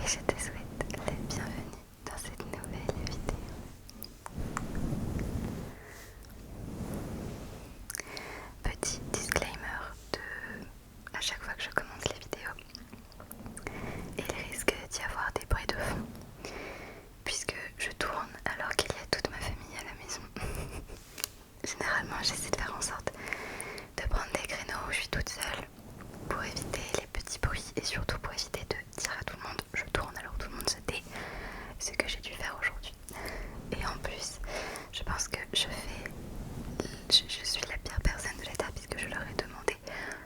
et je te souhaite la bienvenue dans cette nouvelle vidéo. Petit disclaimer à chaque fois que je commence les vidéos, il risque d'y avoir des bruits de fond puisque je tourne alors qu'il y a toute ma famille à la maison. Généralement j'essaie de faire en sorte de prendre des créneaux où je suis toute seule pour éviter les petits bruits et surtout pour éviter de dire à tout le monde je tourne alors que tout le monde se tait, ce que j'ai dû faire aujourd'hui. Et en plus je pense que je suis la pire personne de la Terre puisque je leur ai demandé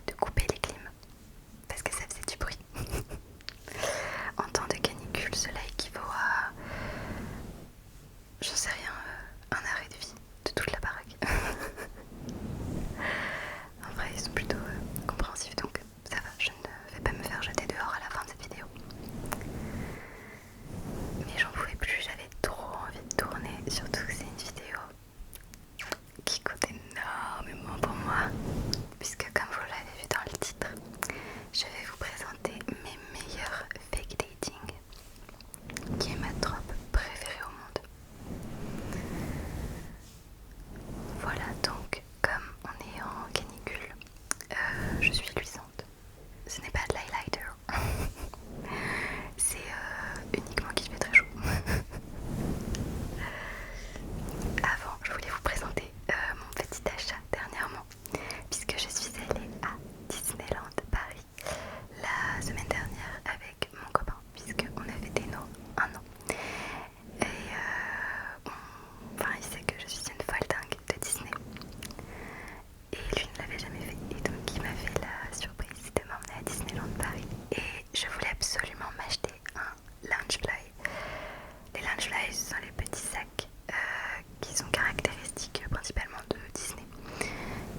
de couper les clims parce que ça faisait du bruit. En temps de canicule, cela équivaut à, j'en sais rien, un arrêt de vie de toute la baraque. En vrai, ils sont plutôt compréhensifs, donc ça va, je ne vais pas me faire jeter dehors à la fin de cette vidéo. Mais j'en pouvais plus, j'avais trop envie de tourner, surtout que c'est une vidéo qui compte énormément pour moi, puisque comme vous l'avez vu dans le titre, je vais vous présenter mes meilleurs fake dating, qui est ma trope préférée au monde. Voilà, donc comme on est en canicule, je suis luisante. Ce n'est pas de l'highlighter, c'est uniquement qu'il fait très chaud. Avant, je voulais vous présenter mon petit achat dernièrement, puisque je suis allée à Disneyland Paris la semaine dernière avec mon copain, puisqu'on a fêté nos 1 an. Et il sait que je suis une folle dingue de Disney. Et lui ne l'avait jamais fait, et donc il m'a fait la surprise de m'emmener à Disneyland Paris. Et je voulais absolument m'acheter un Loungefly. Les Loungefly, ce sont les petits sacs qui sont caractéristiques principalement de Disney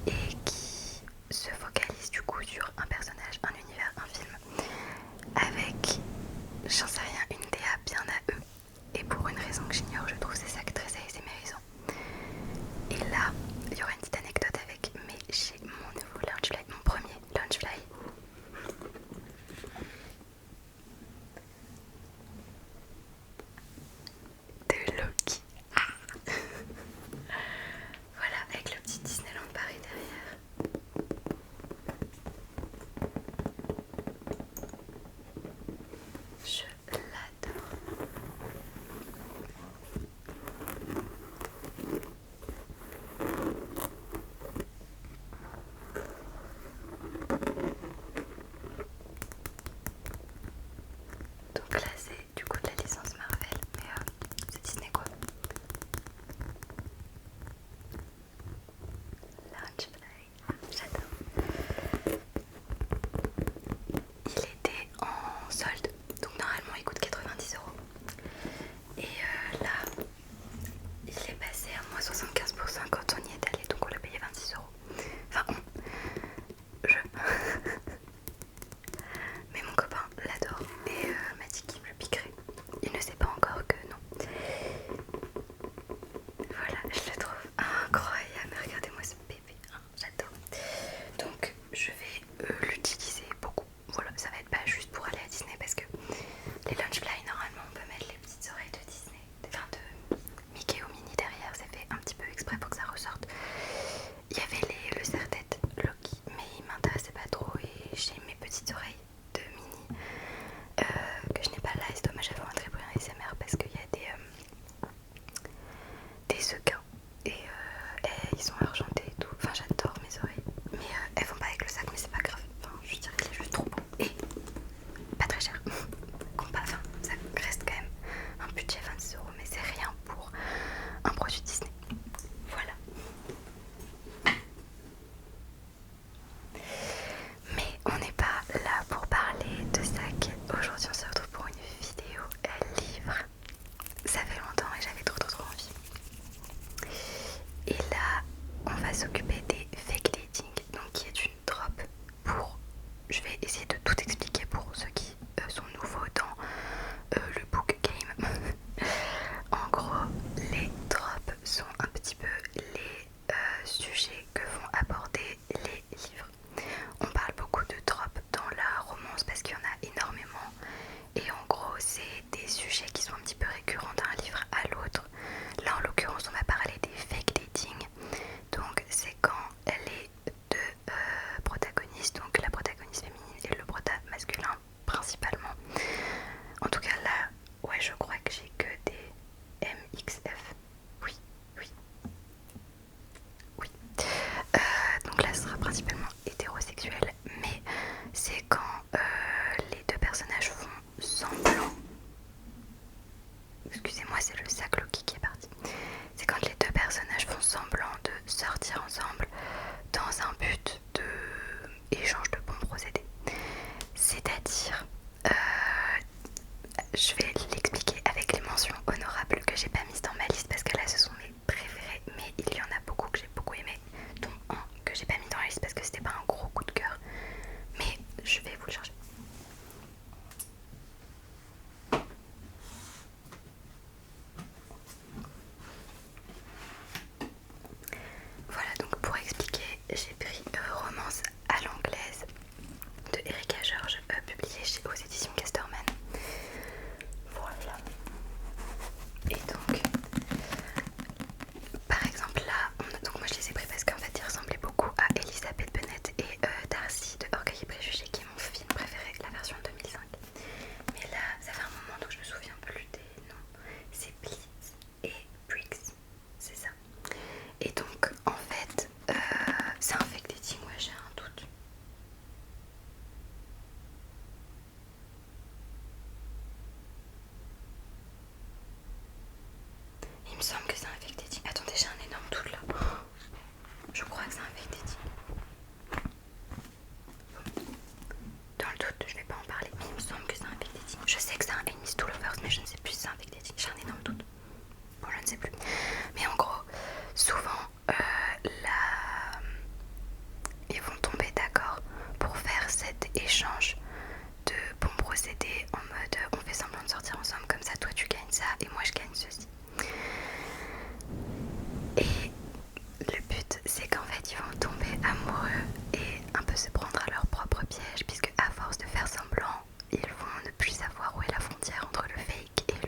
et qui se focalisent du coup sur un personnage, un univers, un film avec, j'en sais rien, une DA bien à eux. Et pour une raison que j'ignore, je trouve ces sacs très ASMRisants. Et là, il y aura une petite anecdote avec, mais j'ai mon nouveau Loungefly, mon premier Loungefly. De Loki. Voilà, avec le petit Disneyland Paris derrière. Je l'adore. Donc là c'est du coup de la licence Marvel, mais c'est Disney quoi. Loungefly, j'adore. Il était en solde, donc normalement personnages font semblant. Excusez-moi, c'est le sac Loki qui est parti. C'est quand les deux personnages font semblant de sortir ensemble dans un but de échange de bons procédés. C'est-à-dire, je vais l'expliquer avec les mentions honorables que j'ai pas mises dans ma liste parce que là ce sont mes préférés, mais il y en a beaucoup que j'ai beaucoup aimé, dont un que j'ai pas mis dans la liste parce que c'était pas un gros coup de cœur, mais je vais vous le changer. Voilà, donc pour expliquer, j'ai pris Romance à l'anglaise de Erika George, publié aux éditions Casterman. Voilà. Et donc, par exemple là, donc moi je les ai pris parce qu'en fait ils ressemblaient beaucoup à Elisabeth Bennet et Darcy de Orgueil et Préjugés, qui est mon film préféré, la version de 2005. Mais là, ça fait un moment donc je me souviens plus des noms. C'est Blitz et Briggs, c'est ça. Et donc en fait, c'est un fake dating, ouais, j'ai un doute. Il me semble que c'est un fake dating. Attendez, j'ai un énorme doute là. Je crois que c'est un fake dating. Dans le doute, je vais pas en parler, mais il me semble que c'est un fake dating. Je sais que c'est un Enemies to Lovers, mais je ne sais plus si c'est un fake dating. J'ai un énorme doute. Bon, je ne sais plus. Mais en gros, souvent, ils vont tomber d'accord pour faire cet échange de bons procédés en mode on fait semblant de sortir ensemble, comme ça toi tu gagnes ça et moi je gagne ceci. Et le but c'est qu'en fait ils vont tomber amoureux et un peu se prendre à leur propre piège, puisque à force de faire semblant ils vont ne plus savoir où est la frontière entre le fake et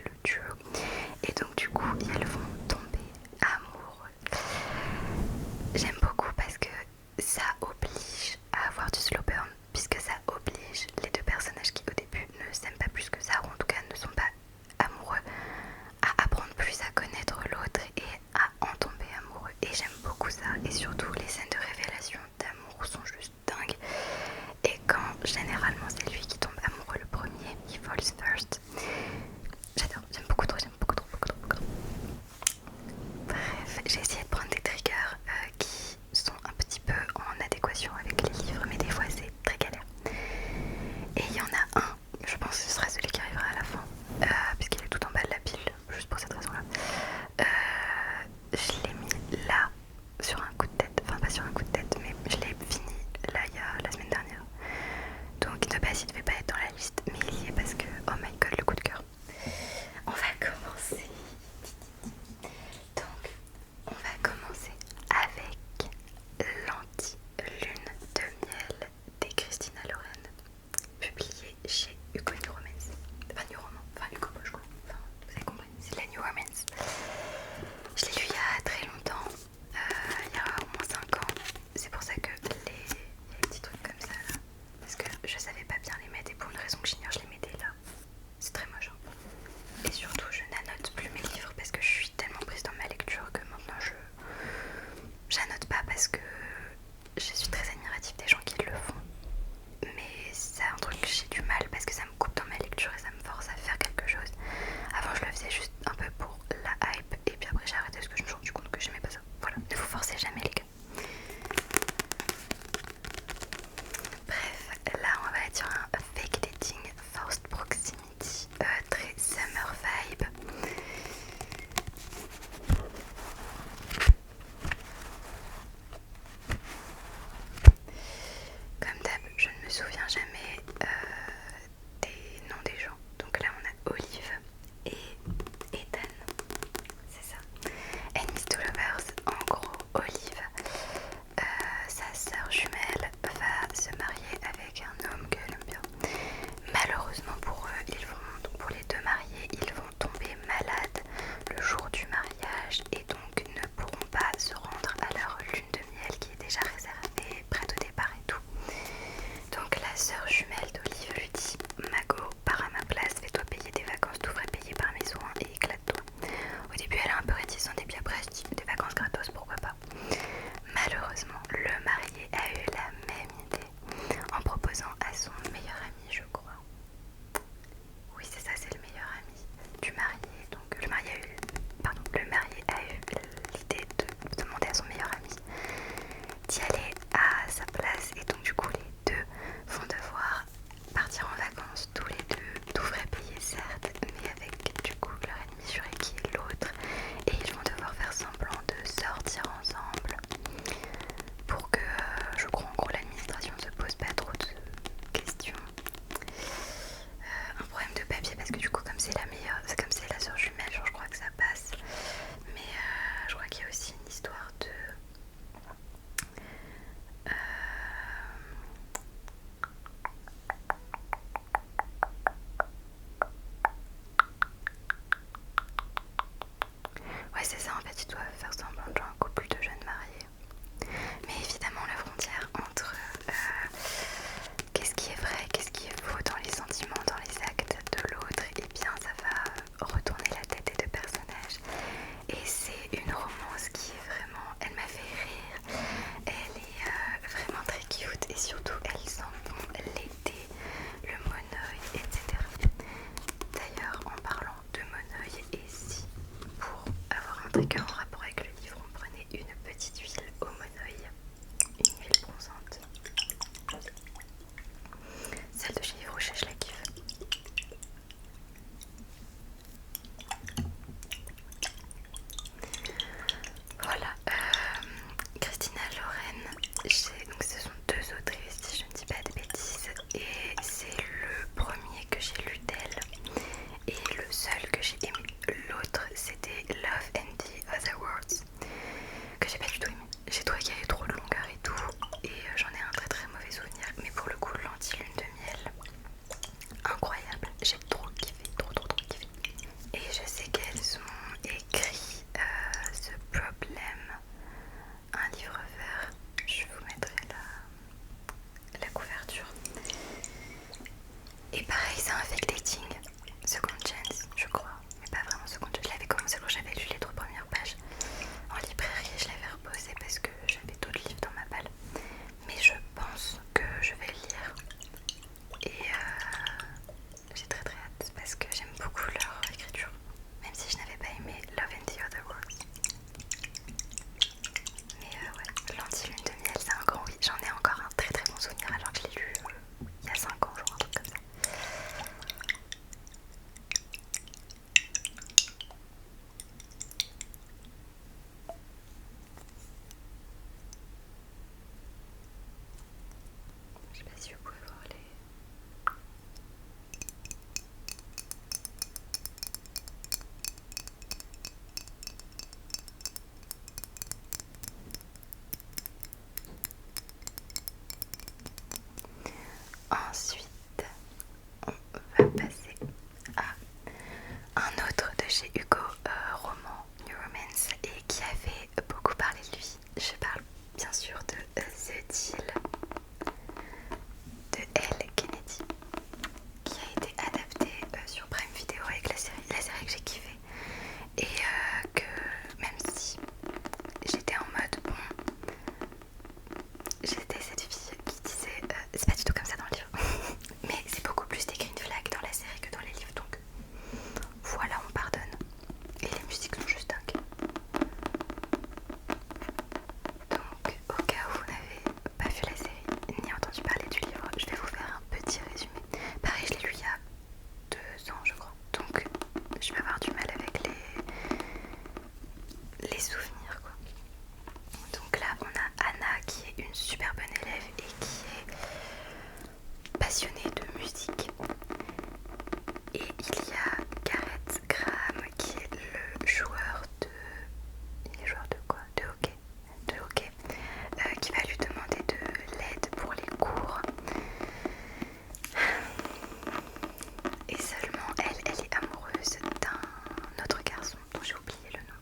Et seulement elle est amoureuse d'un autre garçon dont j'ai oublié le nom.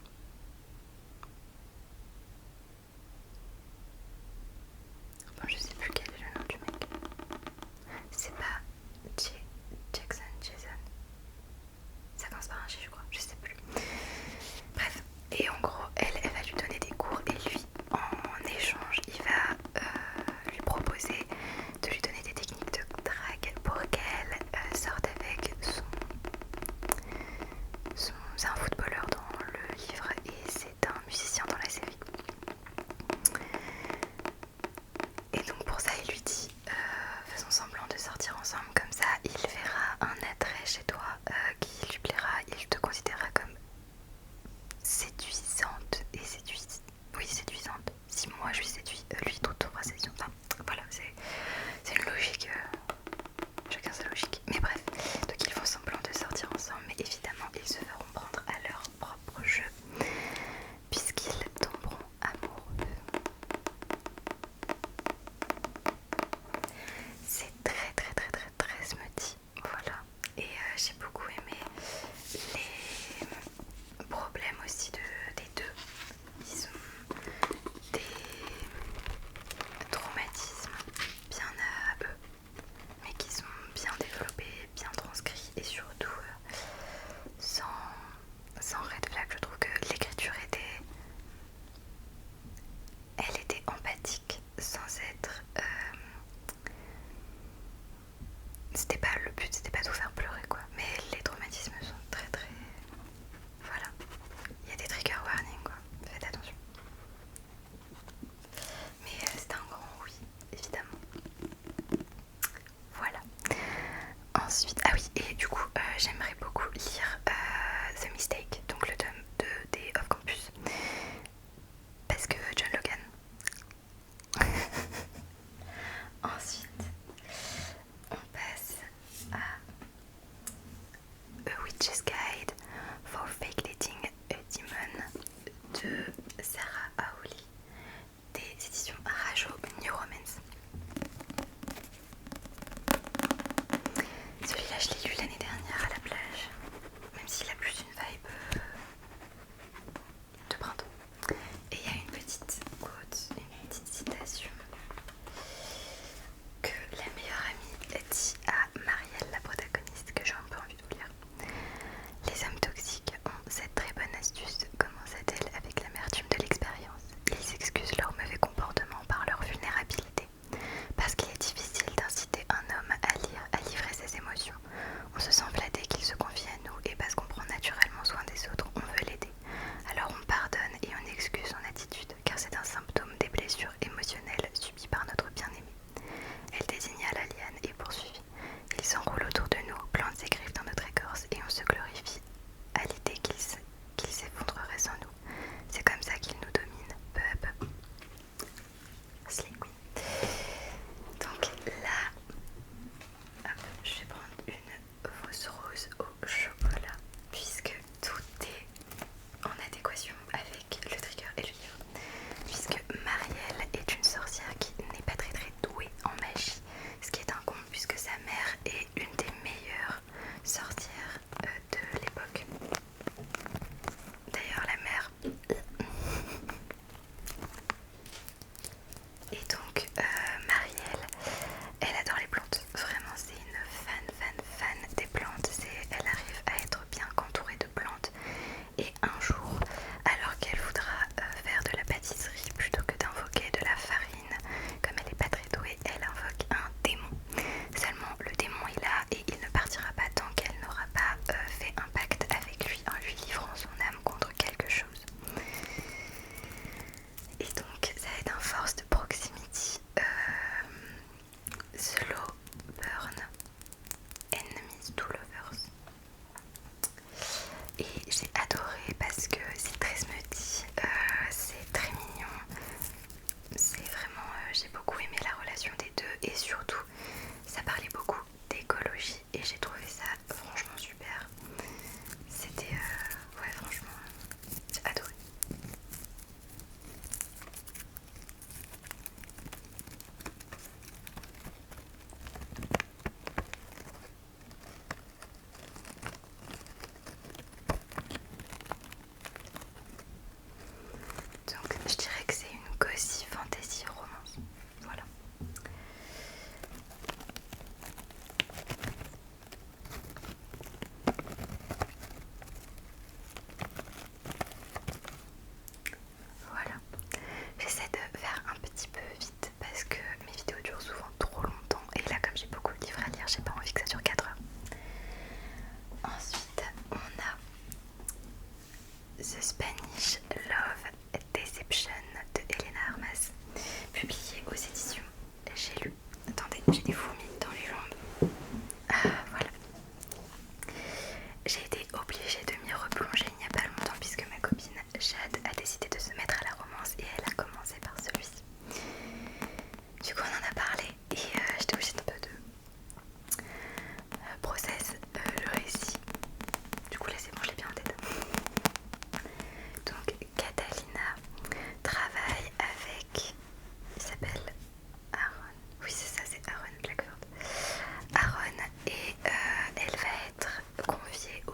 Bon, je sais plus quel est le nom du mec. C'est pas Jason. Ça commence par un G, je crois, je sais plus. Bref, et en gros, elle va lui donner des cours et lui, en échange, il va lui proposer de lui donner des techniques de drague pour qu'elle sorte avec c'est un footballeur dans le livre et c'est un musicien dans la série. Et donc pour ça, il lui dit faisons semblant de sortir ensemble, comme ça il verra un attrait chez toi qui lui plaira, il te considérera comme séduisante et séduisante. Si moi je lui séduis, lui tout trouvera séduisant. Enfin voilà, c'est une logique, chacun sa logique. Mais bref, donc ils font semblant de sortir ensemble, mais évidemment ils se feront prendre à leur propre jeu puisqu'ils tomberont amoureux. C'est très smutty, voilà. Et j'ai beaucoup aimé les problèmes aussi des deux. Ils ont des traumatismes bien à eux, mais qui sont bien développés, bien transcrits et surtout sans red flag. Je trouve que l'écriture elle était empathique sans être c'était pas le but, c'était pas de vous faire pleurer quoi, mais les traumatismes sont très voilà, il y a des trigger warnings quoi, faites attention. Mais c'est un grand oui, évidemment. Voilà. Ensuite, ah oui, et du coup, j'aimerais beaucoup lire The Mistake, donc le tome 2 des Off Campus, parce que John Logan. Ensuite, on passe à A Witch's Guide for Fake Dating a Demon de Sarah Hawley des éditions Rajo New Romance. Celui-là je l'ai lu l'année dernière à la plage, même s'il a plus une vibe de printemps. Et il y a une petite quote, une petite citation que la meilleure amie dit à Marielle, la protagoniste, que j'ai un peu envie de vous lire. j'ai été obligée de m'y replonger il n'y a pas longtemps puisque ma copine Jade a décidé de se mettre à la romance et elle a commencé par celui-ci. Du coup on en a parlé et j'étais obligée d'un peu de process le récit. Du coup là c'est bon, je l'ai bien en tête. Donc Catalina travaille avec, il s'appelle Aaron, oui c'est ça, c'est Aaron Blackford. Aaron et elle va être confiée au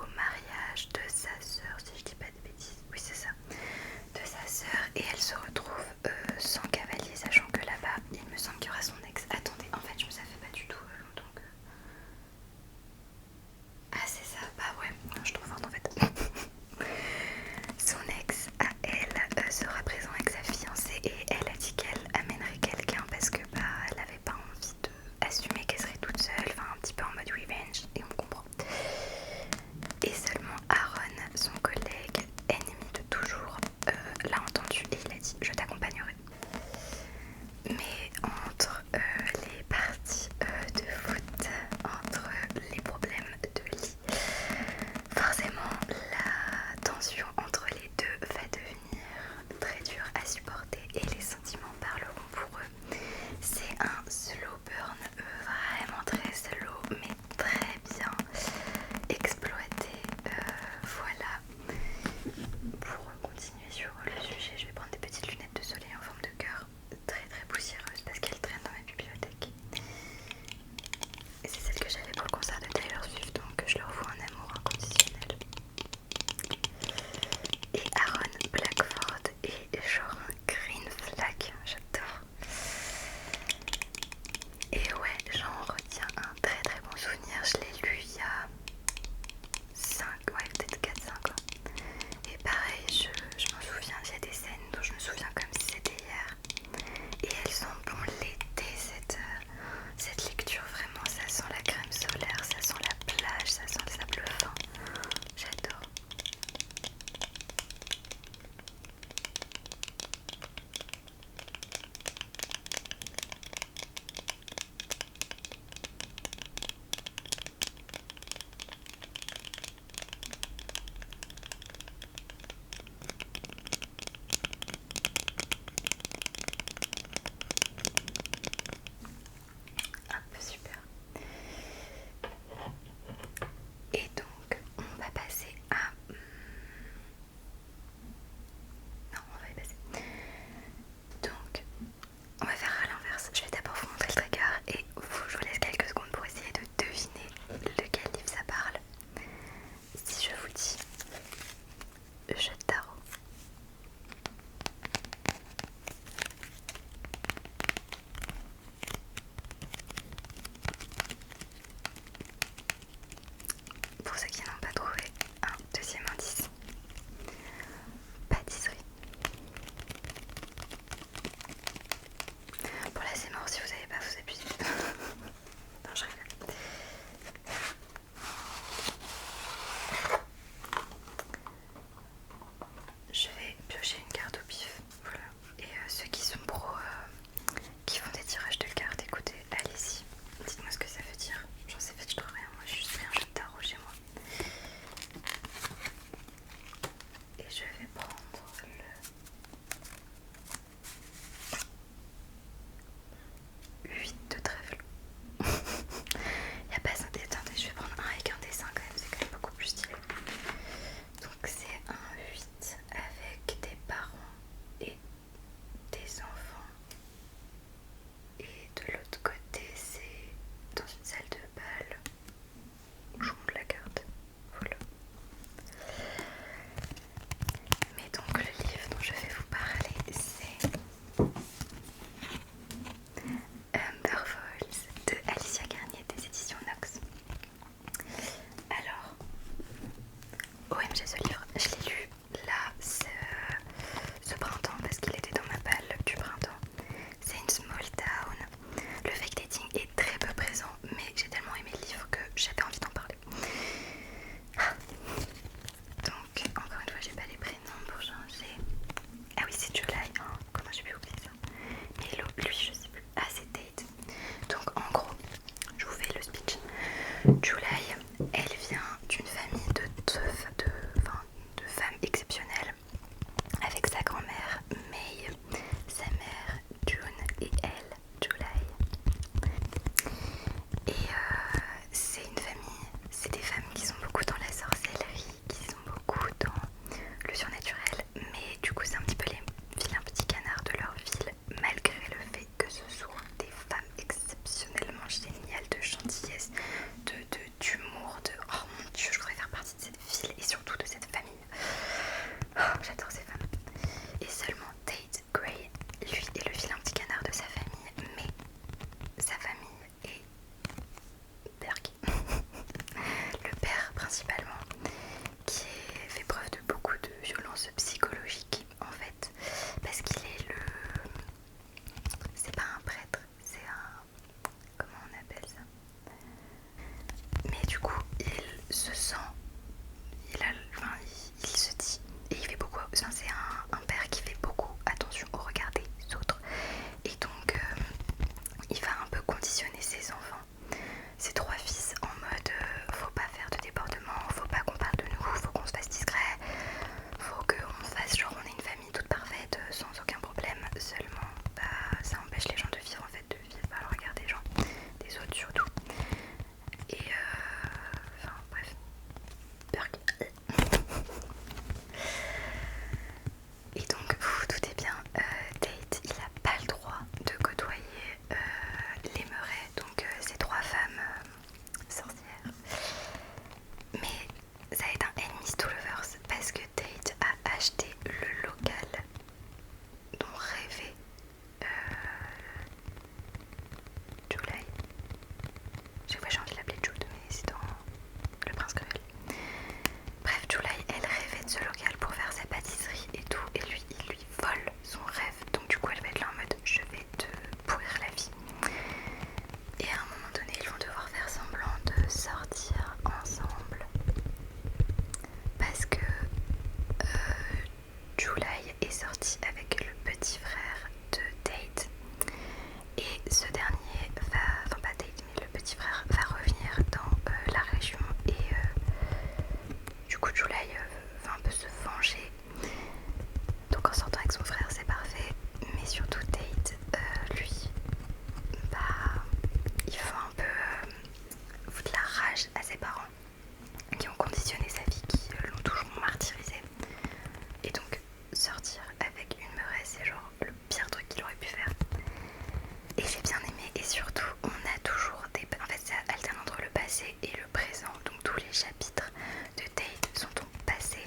les chapitres de Tate sont au passé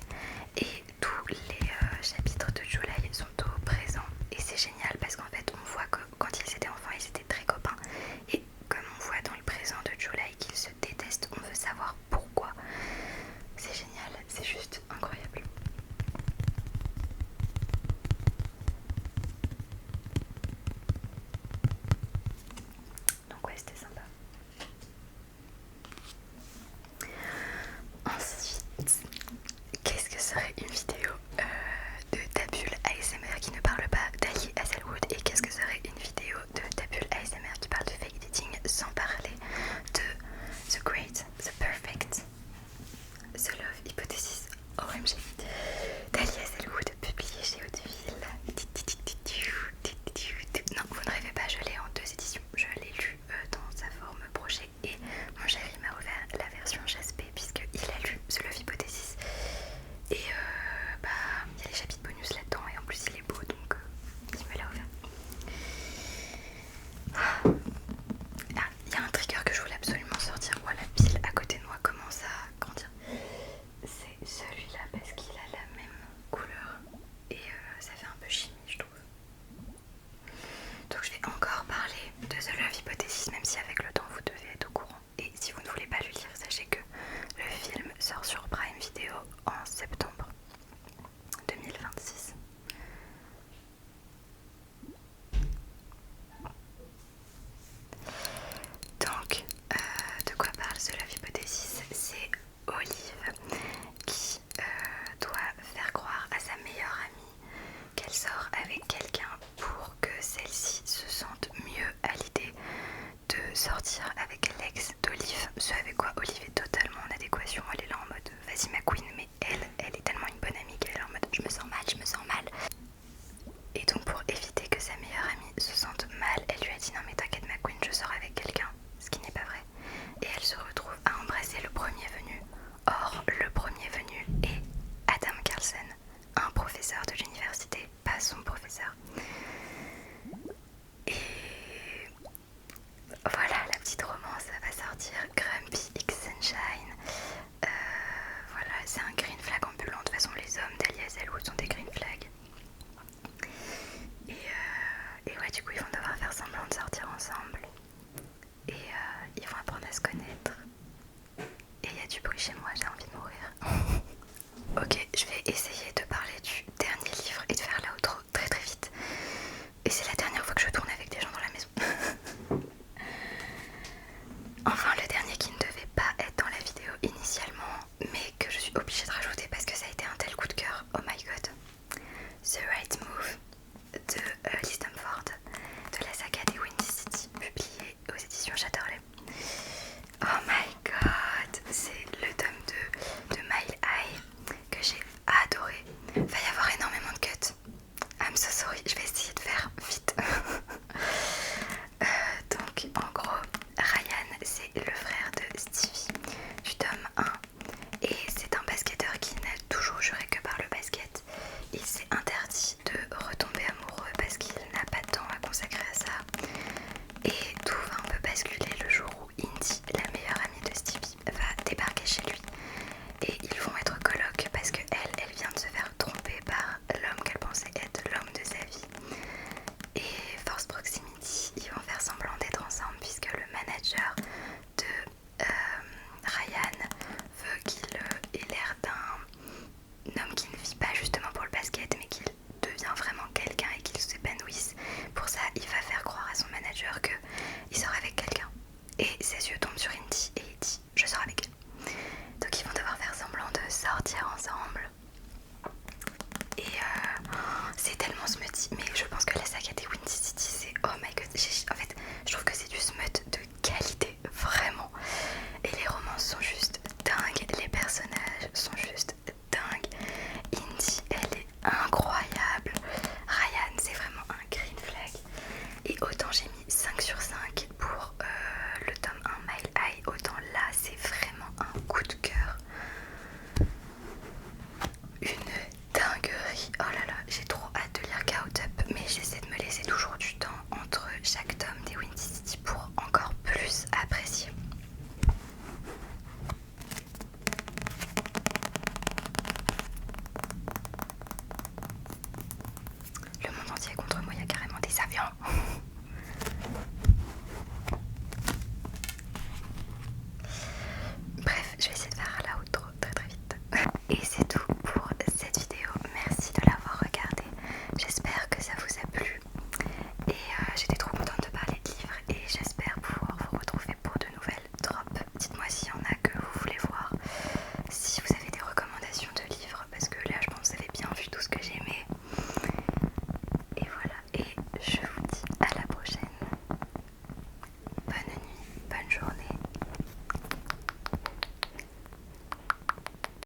et tous les chapitres de July sont au présent. Et c'est génial parce qu'en fait on voit que quand ils étaient enfants ils étaient très copains, et comme on voit dans le présent de July qu'ils se détestent, on veut savoir pourquoi. C'est génial, c'est juste incroyable. Donc ouais, c'était sympa. Ensuite, qu'est-ce que serait une vidéo de Tabule ASMR qui ne parle pas d'Ali Hazelwood, et qu'est-ce que serait une vidéo de Tabule ASMR qui parle de fake dating sans parler de The Great, The Perfect, The Love Hypothesis, OMG, d'Ali Hazelwood, publié chez Hauteville. Non, vous ne rêvez pas, je l'ai en 2 éditions. Je l'ai lu dans sa forme brochée, et mon chéri m'a ouvert la version JSP puisqu'il a lu The Love Hypothesis. Et bah, il y a les chapitres bonus là-dedans, et en plus il est beau, donc il me l'a ouvert. Ah, il y a un trigger que je voulais absolument sortir. Voilà, la pile à côté de moi commence à grandir. C'est celui-là parce qu'il a la même couleur et ça fait un peu chimie, je trouve. Donc je vais encore parler de The Love Hypothesis, même si avec le temps vous devez être au courant. Et si vous ne voulez pas le lire, sachez que le film sort sur Prime Video en septembre 2026. Donc, de quoi parle The Love Hypothesis? C'est Olive qui doit faire croire à sa meilleure amie qu'elle sort avec quelqu'un pour que celle-ci se sente mieux à l'idée de sortir avec l'ex d'Olive. Ce avec quoi Olive est totalement en adéquation. Elle est là en mode vas-y ma queen, mais elle est tellement une bonne amie qu'elle est là en mode je me sens mal, je me sens mal. Et donc pour éviter que sa meilleure amie se sente mal, elle lui a dit non mais t'inquiète ma queen, je sors avec quelqu'un, ce qui n'est pas vrai. Et elle se retrouve à embrasser le premier venu. Or le premier venu est Adam Carlsen, un professeur de l'université, pas son professeur. Et voilà, la petite romance va sortir. Grumpy X Sunshine. Voilà, c'est un green flag ambulant. De toute façon les hommes d'Ali Hazelwood sont des green flags. Et ouais, du coup ils vont devoir faire semblant de sortir ensemble. Et ils vont apprendre à se connaître. Et il y a du bruit chez moi, j'ai envie de mourir. Ok, je vais essayer de